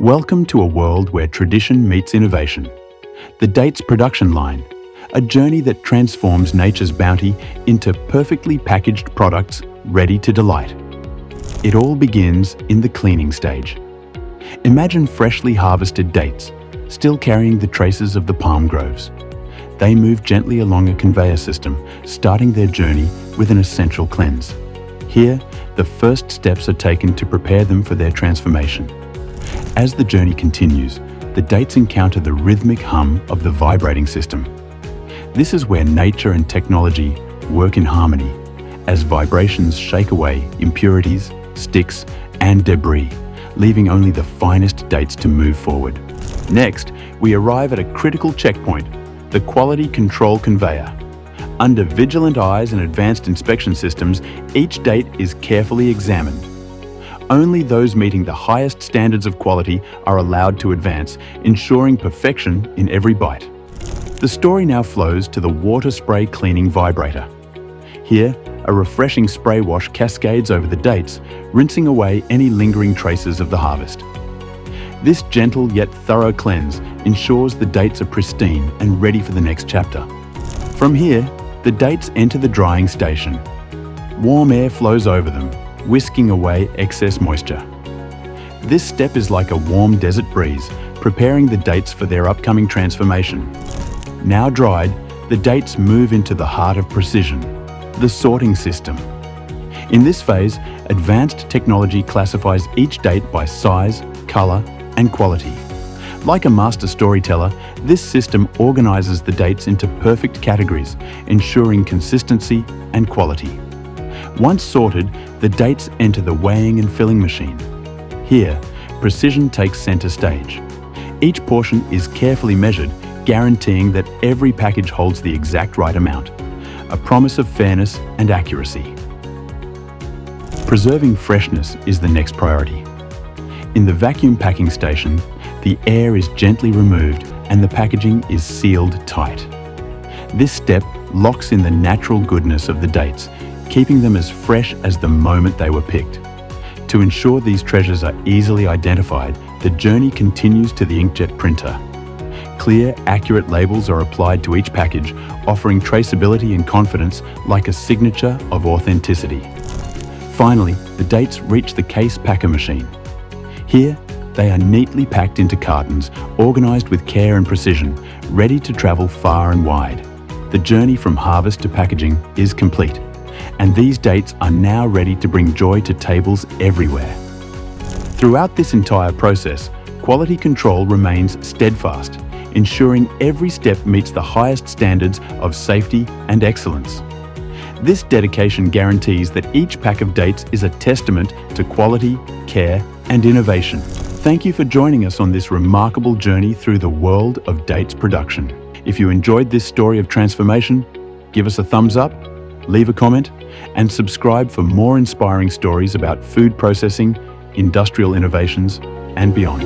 Welcome to a world where tradition meets innovation. The dates production line, a journey that transforms nature's bounty into perfectly packaged products ready to delight. It all begins in the cleaning stage. Imagine freshly harvested dates, still carrying the traces of the palm groves. They move gently along a conveyor system, starting their journey with an essential cleanse. Here, the first steps are taken to prepare them for their transformation. As the journey continues, the dates encounter the rhythmic hum of the vibrating system. This is where nature and technology work in harmony, as vibrations shake away impurities, sticks, and debris, leaving only the finest dates to move forward. Next, we arrive at a critical checkpoint, the quality control conveyor. Under vigilant eyes and advanced inspection systems, each date is carefully examined. Only those meeting the highest standards of quality are allowed to advance, ensuring perfection in every bite. The story now flows to the water spray cleaning vibrator. Here, a refreshing spray wash cascades over the dates, rinsing away any lingering traces of the harvest. This gentle yet thorough cleanse ensures the dates are pristine and ready for the next chapter. From here, the dates enter the drying station. Warm air flows over them, whisking away excess moisture. This step is like a warm desert breeze, preparing the dates for their upcoming transformation. Now dried, the dates move into the heart of precision, the sorting system. In this phase, advanced technology classifies each date by size, color, and quality. Like a master storyteller, this system organizes the dates into perfect categories, ensuring consistency and quality. Once sorted, the dates enter the weighing and filling machine. Here, precision takes center stage. Each portion is carefully measured, guaranteeing that every package holds the exact right amount, a promise of fairness and accuracy. Preserving freshness is the next priority. In the vacuum packing station, the air is gently removed and the packaging is sealed tight. This step locks in the natural goodness of the dates, keeping them as fresh as the moment they were picked. To ensure these treasures are easily identified, the journey continues to the inkjet printer. Clear, accurate labels are applied to each package, offering traceability and confidence like a signature of authenticity. Finally, the dates reach the case packer machine. Here, they are neatly packed into cartons, organized with care and precision, ready to travel far and wide. The journey from harvest to packaging is complete, and these dates are now ready to bring joy to tables everywhere. Throughout this entire process, quality control remains steadfast, ensuring every step meets the highest standards of safety and excellence. This dedication guarantees that each pack of dates is a testament to quality, care, and innovation. Thank you for joining us on this remarkable journey through the world of dates production. If you enjoyed this story of transformation, give us a thumbs up, leave a comment, and subscribe for more inspiring stories about food processing, industrial innovations, and beyond.